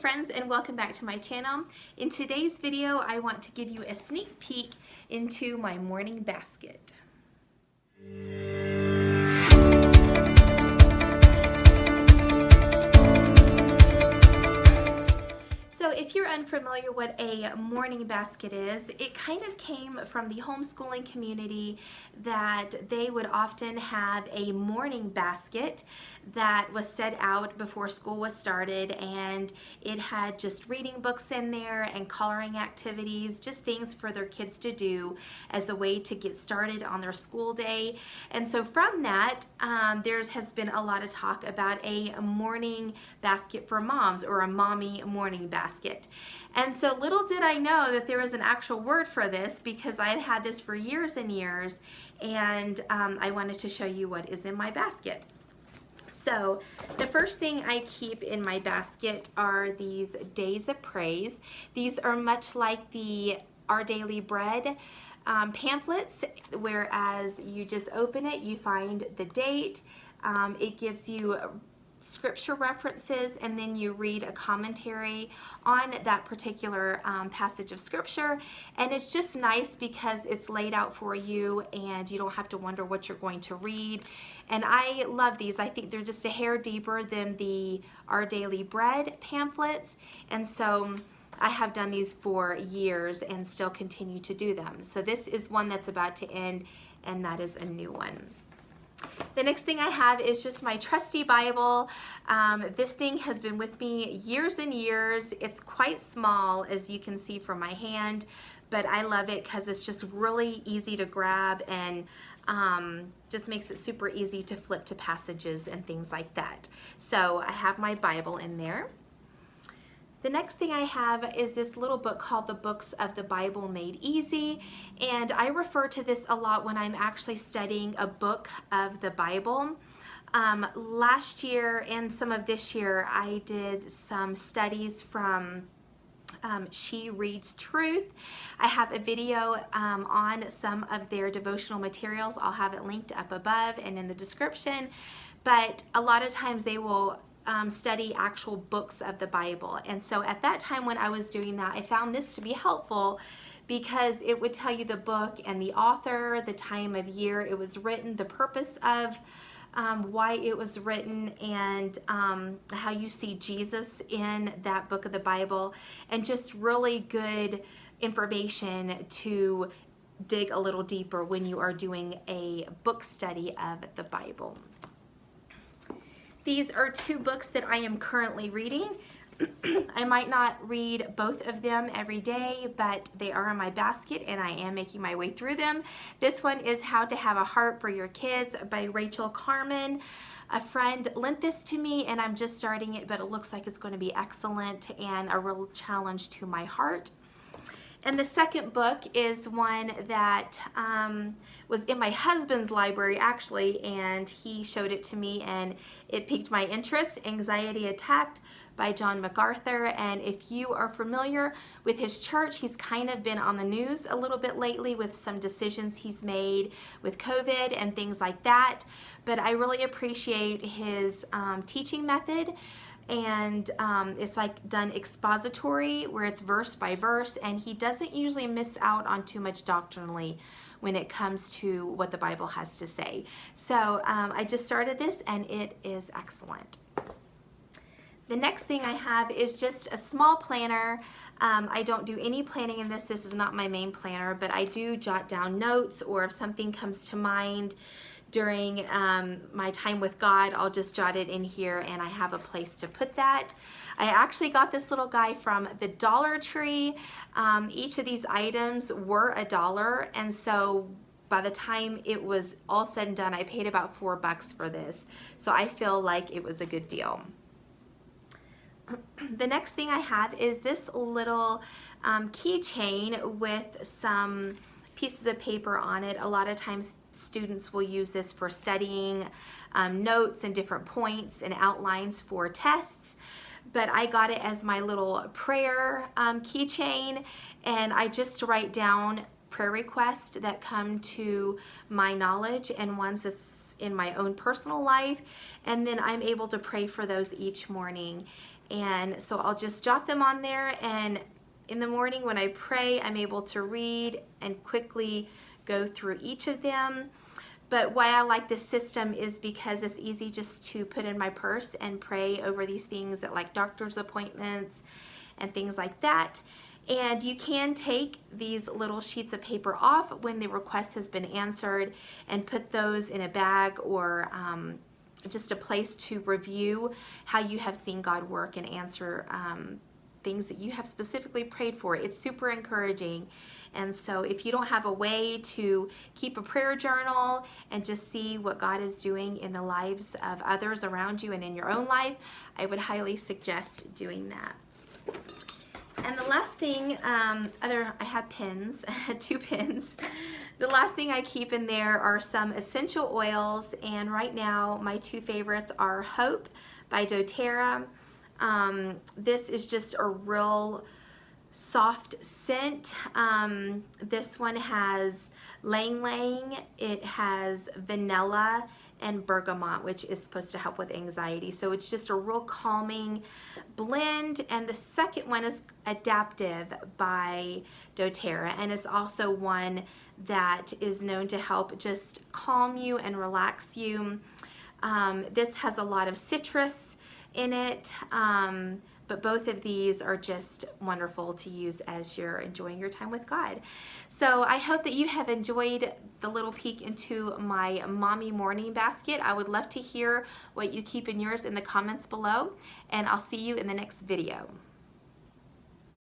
friends, and welcome back to my channel. In today's video, I want to give you a sneak peek into my morning basket. So if you're unfamiliar what a morning basket is, it kind of came from the homeschooling community that they would often have a morning basket that was set out before school was started, and it had just reading books in there and coloring activities, just things for their kids to do as a way to get started on their school day. And so from that, there has been a lot of talk about a morning basket for moms, or a mommy morning basket. And so little did I know that there was an actual word for this, because I've had this for years and years, and I wanted to show you what is in my basket. So the first thing I keep in my basket are these days of praise. These are much like the Our Daily Bread pamphlets, whereas you just open it, you find the date, it gives you scripture references, and then you read a commentary on that particular passage of scripture. And it's just nice because it's laid out for you and you don't have to wonder what you're going to read. And I love these. I think they're just a hair deeper than the Our Daily Bread pamphlets, and so I have done these for years and still continue to do them. So this is one that's about to end, and that is a new one. The next thing I have is just my trusty Bible. This thing has been with me years and years. It's quite small, as you can see from my hand, but I love it because it's just really easy to grab, and just makes it super easy to flip to passages and things like that. So I have my Bible in there. The next thing I have is this little book called The Books of the Bible Made Easy, and I refer to this a lot when I'm actually studying a book of the Bible. Last year and some of this year, I did some studies from She Reads Truth. I have a video on some of their devotional materials. I'll have it linked up above and in the description, but a lot of times they will study actual books of the Bible. And so at that time when I was doing that, I found this to be helpful because it would tell you the book and the author, the time of year it was written, the purpose of why it was written, and how you see Jesus in that book of the Bible, and just really good information to dig a little deeper when you are doing a book study of the Bible. These are two books that I am currently reading. I might not read both of them every day, but they are in my basket and I am making my way through them. This one is How to Have a Heart for Your Kids by Rachel Carmen. A friend lent this to me and I'm just starting it, but it looks like it's going to be excellent and a real challenge to my heart. And the second book is one that was in my husband's library actually, and he showed it to me and it piqued my interest. Anxiety Attacked by John MacArthur. And if you are familiar with his church, he's kind of been on the news a little bit lately with some decisions he's made with COVID and things like that. But I really appreciate his teaching method. And it's like done expository, where it's verse by verse, and he doesn't usually miss out on too much doctrinally when it comes to what the Bible has to say. So I just started this and it is excellent. The next thing I have is just a small planner. I don't do any planning in this. This is not my main planner, but I do jot down notes, or if something comes to mind during my time with God, I'll just jot it in here and I have a place to put that. I actually got this little guy from the Dollar Tree. Each of these items were $1, and so by the time it was all said and done, I paid about $4 for this. So I feel like it was a good deal. The next thing I have is this little keychain with some pieces of paper on it. A lot of times students will use this for studying notes and different points and outlines for tests, but I got it as my little prayer keychain, and I just write down prayer requests that come to my knowledge and ones that's in my own personal life, and then I'm able to pray for those each morning. And so I'll just jot them on there, and in the morning when I pray, I'm able to read and quickly go through each of them. But why I like this system is because it's easy just to put in my purse and pray over these things at like doctor's appointments and things like that. And you can take these little sheets of paper off when the request has been answered and put those in a bag or just a place to review how you have seen God work and answer things that you have specifically prayed for. It's super encouraging. And so if you don't have a way to keep a prayer journal and just see what God is doing in the lives of others around you and in your own life, I would highly suggest doing that. And the last thing, I have pins, I had 2 pins. The last thing I keep in there are some essential oils, and right now my 2 favorites are Hope by doTERRA. This is just a real soft scent. This one has Lang Lang, it has vanilla and bergamot, which is supposed to help with anxiety. So it's just a real calming blend. And the second one is Adaptive by doTERRA, and it's also one that is known to help just calm you and relax you. This has a lot of citrus in it, but both of these are just wonderful to use as you're enjoying your time with God. So I hope that you have enjoyed the little peek into my mommy morning basket. I would love to hear what you keep in yours in the comments below, and I'll see you in the next video.